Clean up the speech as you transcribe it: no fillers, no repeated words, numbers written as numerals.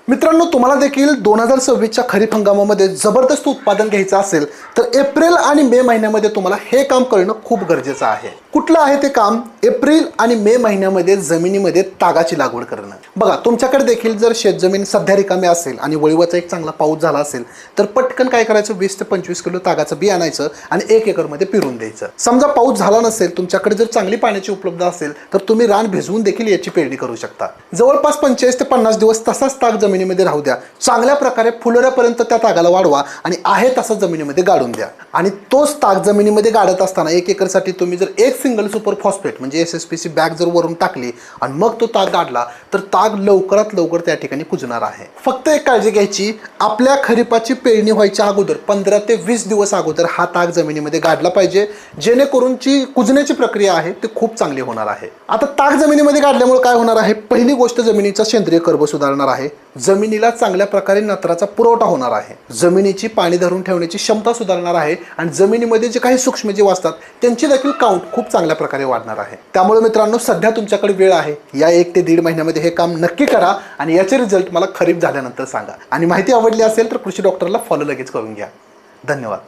मित्रांनो, तुम्हाला देखील 2026च्या खरीप हंगामामध्ये जबरदस्त उत्पादन घ्यायचं असेल तर एप्रिल आणि मे महिन्यामध्ये तुम्हाला हे काम करणं खूप गरजेचं आहे. कुठलं आहे ते काम? एप्रिल आणि मे महिन्यामध्ये जमिनीमध्ये तागाची लागवड करणं. बघा, तुमच्याकडे देखील जर शेतजमीन सध्या रिकामी असेल आणि वळीवाचा एक चांगला पाऊस झाला असेल तर पटकन काय करायचं, 20 ते 25 किलो तागाचं बी आणायचं आणि 1 एकरमध्ये पेरून द्यायचं. समजा पाऊस झाला नसेल, तुमच्याकडे जर चांगली पाण्याची उपलब्ध असेल तर तुम्ही रान भिजवून देखील याची पेरणी करू शकता. जवळपास 45 ते 50 दिवस तसाच ताग जमिनीमध्ये राहू द्या. चांगल्या प्रकारे फुलोऱ्यापर्यंत त्या तागाला वाढवा आणि आहे तसा जमिनीमध्ये गाडून द्या. आणि तोच ताग जमिनीमध्ये गाडत असताना 1 एकरसाठी तुम्ही जर एक सिंगल सुपर फॉस्फेट म्हणजे SSPC बॅग जर वरून टाकली आणि मग तो ताग गाडला तर ताग लवकरात लवकर त्या ठिकाणी कुजणार आहे. फक्त एक काळजी घ्यायची, आपल्या खरीपाची पेरणी व्हायच्या अगोदर 15 ते 20 दिवस अगोदर हा ताग जमिनीमध्ये गाडला पाहिजे, जेणेकरून जी कुजण्याची प्रक्रिया आहे ती खूप चांगली होणार आहे. आता ताग जमिनीमध्ये गाडल्यामुळे काय होणार आहे? पहिली गोष्ट, जमिनीचा सेंद्रिय कर्ब सुधारणार आहे. जमिनीला चांगल्या प्रकारे नत्राचा पुरवठा होणार आहे. जमिनीची पाणी धरून ठेवण्याची क्षमता सुधारणार आहे आणि जमिनीमध्ये जे काही सूक्ष्मजीव असतात त्यांची देखील काउंट खूप चांगल्या प्रकारे वाढणार आहे. त्यामुळे मित्रांनो, सध्या तुमच्याकडे वेळ आहे. या 1 ते 1.5 महिन्यामध्ये हे काम नक्की करा आणि याचे रिझल्ट मला खरीप झाल्यानंतर सांगा. आणि माहिती आवडली असेल तर कृषी डॉक्टरला फॉलो लगेच करून घ्या. धन्यवाद.